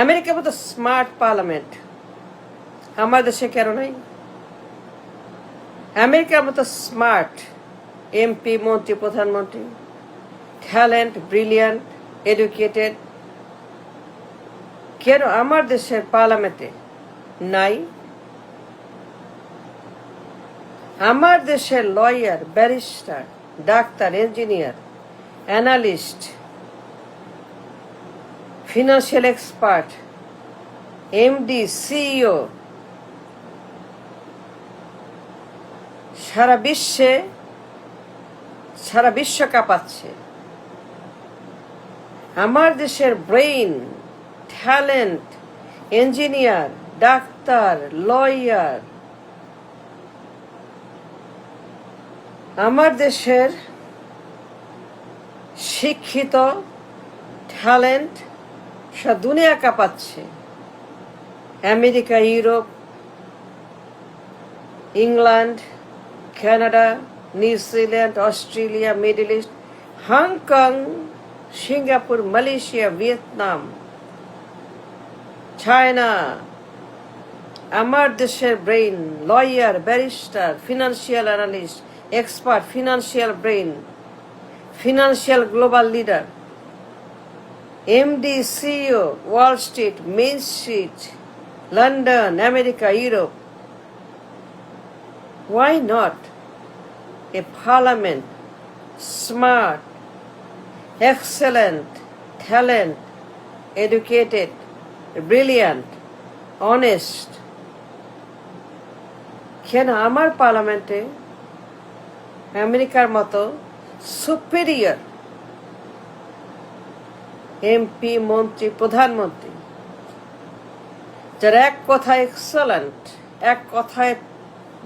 আমেরিকার মতো smart parliament আমার দেশে কেন নাই? আমেরিকার মতো স্মার্ট এমপি, মন্ত্রী, প্রধানমন্ত্রী, ট্যালেন্ট, ব্রিলিয়ান্ট, এডুকেটেড কেন আমার দেশের পার্লামেন্টে নাই? আমার দেশের lawyer, barrister, doctor, engineer, analyst, financial expert, MD, CEO সারা বিশ্ব কাঁপাচ্ছে। আমার দেশের brain, talent, engineer, doctor, lawyer, আমার দেশের শিক্ষিত ট্যালেন্ট সারা দুনিয়া কাঁপাচ্ছে। America, Europe, England, Canada, New Zealand, Australia, Middle East, Hong Kong, Singapore, Malaysia, Vietnam, China. আমার দেশের brain, lawyer, barrister, financial analyst, expert, financial brain, financial global leader, MD, CEO, Wall Street, Main Street, London, America, Europe. Why not a parliament, smart, excellent, talent, educated, brilliant, honest? কেন আমার পার্লামেন্টে আমেরিকার মতো superior MP, মন্ত্রী, প্রধানমন্ত্রী যারা এক কথায় এক্সেলেন্ট, এক কথায়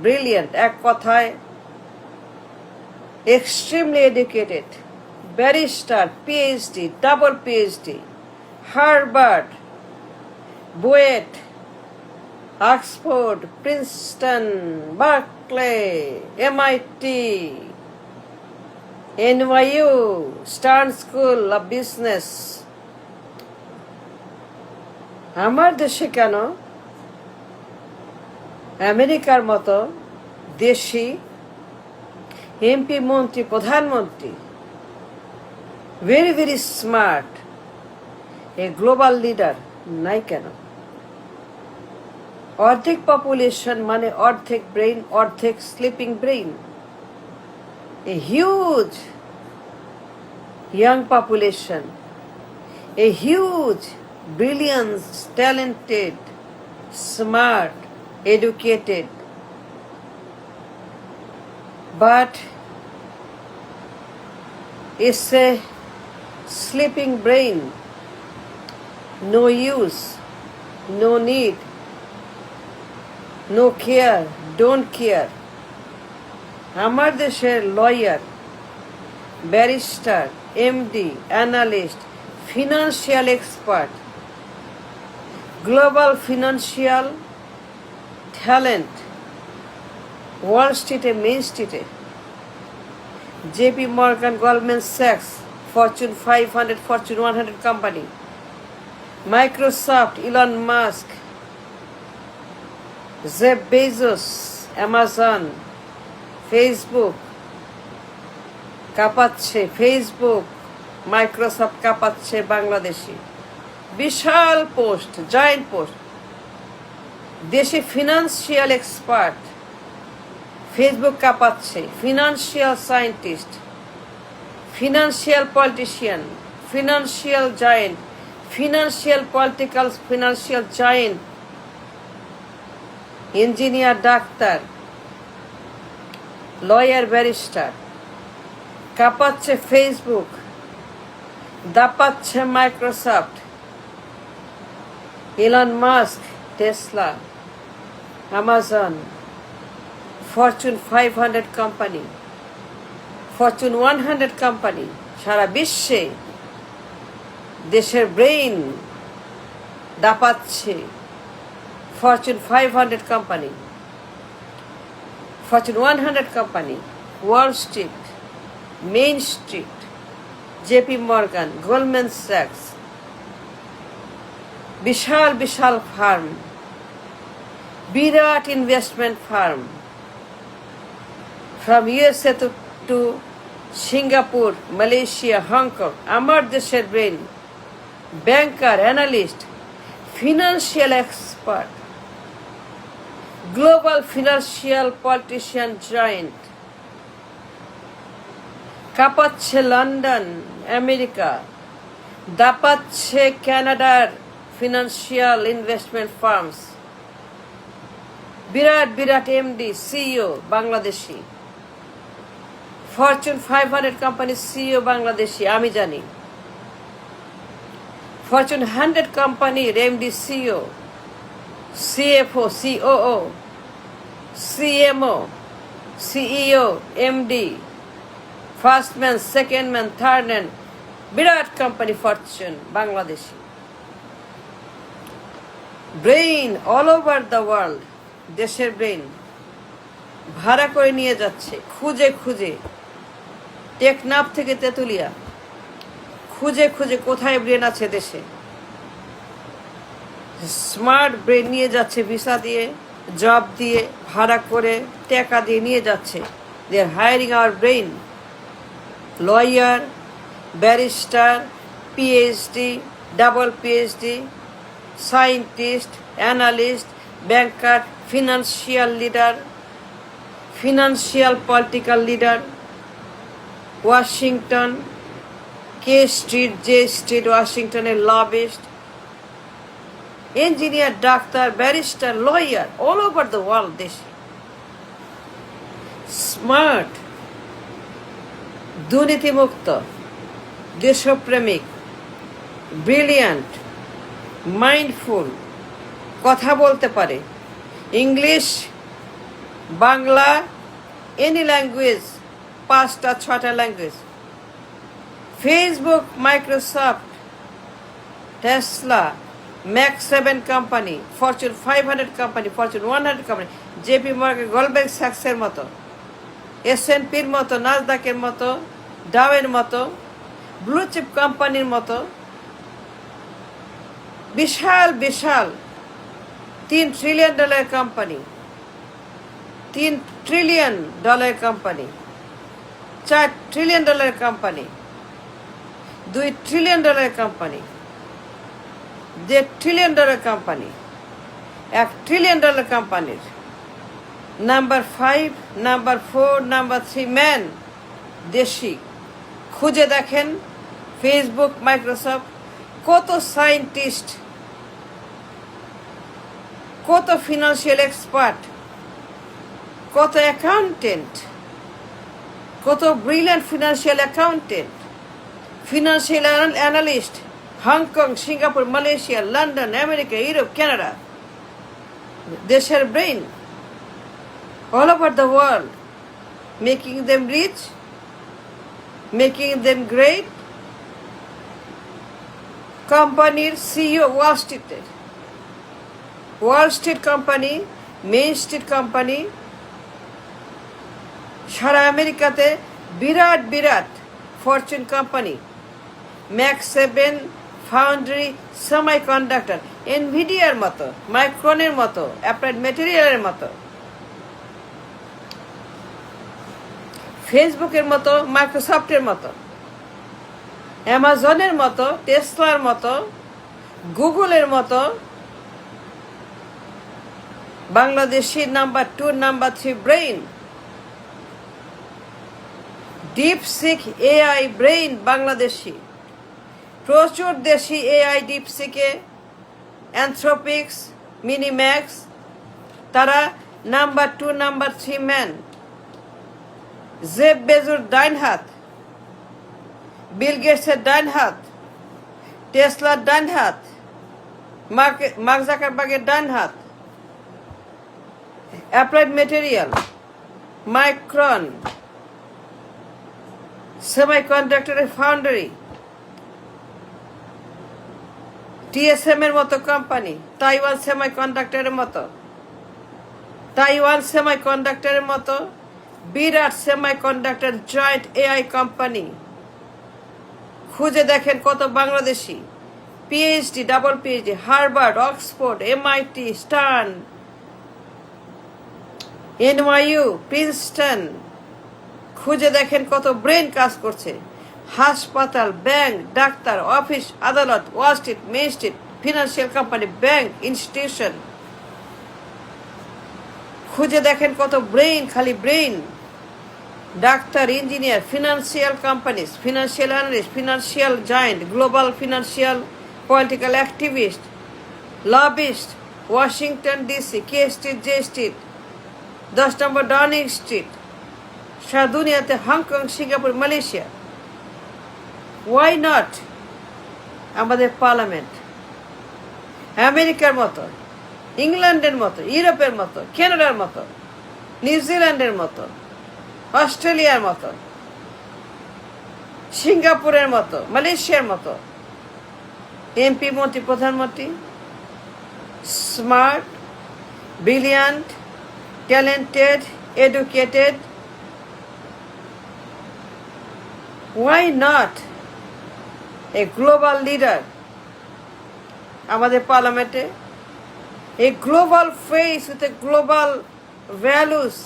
ব্রিলিয়েন্ট, এক কথায় extremely educated, barrister, PhD, double PhD, Harvard, BUET, Oxford, Princeton, Berkeley, MIT, NYU, Stern School of Business. আমার দেশে কেন আমেরিকার মতো দেশি এমপি, মন্ত্রী, প্রধানমন্ত্রী, very very smart, a global leader নাই কেন? অর্ধেক পপুলেশন মানে অর্ধেক ব্রেইন, অর্ধেক sleeping brain, a huge young population, a huge, brilliant, talented, smart, educated, but it's a sleeping brain, no use, no need, no care, don't care. আমার দেশের lawyer, barrister, MD, analyst, financial expert, global financial talent, Wall স্ট্রিটে, Main স্ট্রিটে, JP Morgan, Goldman স্যাক্স, Fortune 500, Fortune 100 company, Microsoft, Elon Musk, Jeff Bezos, Amazon, Facebook কাঁপাচ্ছে, Facebook, Microsoft কাঁপাচ্ছে বাংলাদেশি। বিশাল post, giant post. দেশে financial expert, Facebook কাঁপাচ্ছে, financial scientist, financial politician, financial giant, financial political, financial giant, engineer, doctor, lawyer, barrister কাঁপাচ্ছে Facebook, দাপাচ্ছে Microsoft, Elon Musk, Tesla, Amazon, Fortune 500 company, Fortune 100 company. সারা বিশ্বে দেশের brain দাপাচ্ছে Fortune 500 company, Fortune 100 company, Wall Street, Main Street, JP Morgan, Goldman স্যাক্স, বিশাল বিশাল firm, বিরাট investment firm, from USA to Singapore, Malaysia, Hong Kong, আমার দেশের brain, banker, analyst, financial expert, global financial politician giant, কাঁপাচ্ছে লন্ডন, আমেরিকা, দাপাচ্ছে কানাডার financial investment firms, বিরাট বিরাট এমডি সিইও বাংলাদেশি, ফরচুন 500 কোম্পানির সিইও বাংলাদেশি, আমি জানি। ফরচুন 100 কোম্পানির MD CEO, CFO, COO, CMO, CEO, MD, first man, second man, third man, Virat company Fortune Bangladeshi. Brain all over the world, দেশের brain ভাড়া করে নিয়ে যাচ্ছে খুঁজে খুঁজে, টেকনাফ থেকে তেঁতুলিয়া, খুঁজে খুঁজে কোথায় ব্রেন আছে দেশে। স্মার্ট ব্রেন নিয়ে যাচ্ছে ভিসা দিয়ে, জব দিয়ে, ভাড়া করে, টাকা দিয়ে নিয়ে যাচ্ছে। They are hiring our brain, lawyer, barrister, PhD, double PhD, scientist, analyst, banker, financial leader, financial political leader, Washington, K Street, J Street, ওয়াশিংটনের lobbyist, engineer, doctor, barrister, lawyer, all over the world দেশে। Smart, দুর্নীতিমুক্ত, দেশপ্রেমিক, brilliant, mindful, কথা বলতে পারে, English, Bangla, any language, 5টা 6টা language. Facebook, Microsoft, Tesla, max 7 company, Fortune 500 company, Fortune 100 company, JP Morgan, Goldman স্যাক্সের মতো, এসএনপির মতো, নাসদাকের মতো, ডাওয়ের মতো, ব্লু চিপ কোম্পানির মতো বিশাল বিশাল $3 trillion company, $3 trillion company, $4 trillion company, $2 trillion company, $1.5 trillion company, $1 trillion কোম্পানির নাম্বার 5, নাম্বার 4, নাম্বার 3 ম্যান দেশি। খুঁজে দেখেন ফেসবুক, মাইক্রোসফট, কত সায়েন্টিস্ট, কত ফিনান্সিয়াল এক্সপার্ট, কত অ্যাকাউন্টেন্ট, কত brilliant financial accountant, financial analyst, Hong Kong, Singapore, Malaysia, London, America, Europe, Canada, দেশের brain all over the world, making them rich, making them great. কোম্পানির CEO Wall স্ট্রিটের, Wall Street company, Main Street company, সারা আমেরিকাতে বিরাট বিরাট Fortune company, max 7, foundry, semiconductor, এনভিডিয়ার মতো, মাইক্রনের মতো, অ্যাপ্লাইড ম্যাটেরিয়ালের মতো, ফেসবুকের মতো, মাইক্রোসফটের মতো, অ্যামাজনের মতো, টেসলার মতো, গুগলের মতো, Bangladeshi number 2, number 3 brain, DeepSeek AI brain Bangladeshi, প্রচুর দেশি এআই ডিপসিকে, অ্যানথ্রোপিক্স, মিনিম্যাক্স, তারা নাম্বার 2, নাম্বার 3 ম্যান। জেফ বেজোর ডাইন হাত, বিল গেটসের ডাইন হাত, টেসলার ডাইন হাত, মার্ক জাকারবার্গের ডাইন হাত, অ্যাপ্লাইড ম্যাটেরিয়াল, মাইক্রন, সেমিকন্ডাক্টরের ফাউন্ডারি, টিএসএম এর মতো কোম্পানি, তাইওয়ান সেমিকন্ডাক্টরের মতো, বিরাট সেমিকন্ডাক্টর জয়েন্ট এআই কোম্পানি। খুঁজে দেখেন কত Bangladeshi PhD, double PhD, Harvard, Oxford, MIT, Stern, NYU, Princeton. খুঁজে দেখেন কত ব্রেন কাজ করছে। হাসপাতাল, ব্যাংক, ডাক্তার, অফিস, আদালত, Wall Street, Main Street, financial company, bank, institution. খুঁজে দেখেন কত ব্রেইন, খালি brain. Doctor, engineer, financial companies, financial analyst, financial giant, global financial political activist, lobbyist, Washington DC, K Street, J Street, 10 number Downing Street, সারা দুনিয়াতে, Hong Kong, Singapore, Malaysia. Why not আমাদের parliament আমেরিকার মতো, ইংল্যান্ডের মতো, ইউরোপের মতো, কানাডার মতো, নিউজিল্যান্ডের মতো, অস্ট্রেলিয়ার মতো, সিঙ্গাপুরের মতো, মালয়েশিয়ার মতো এমপি, মন্ত্রী, প্রধানমন্ত্রী smart, brilliant, talented, educated? Why not a global leader আমাদের পার্লামেন্টে? A global face with a global values,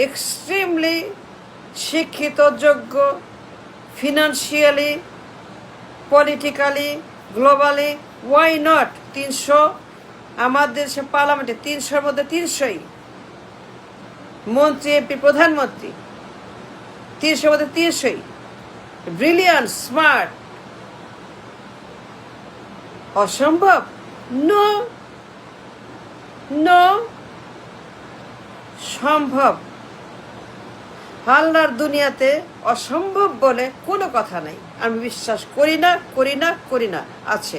extremely শিক্ষিত, যোগ্য, financially, politically, globally. Why not 300 আমাদের দেশে পার্লামেন্টে 300-র মধ্যে 300ই মন্ত্রী, এমপি, প্রধানমন্ত্রী, 300-র মধ্যে 300ই ব্রিলিয়ান্ট, স্মার্ট। অসম্ভব? নো, নো, সম্ভব। আল্লাহর দুনিয়াতে অসম্ভব বলে কোনো কথা নাই। আমি বিশ্বাস করি না, করি না, করি না। আছে।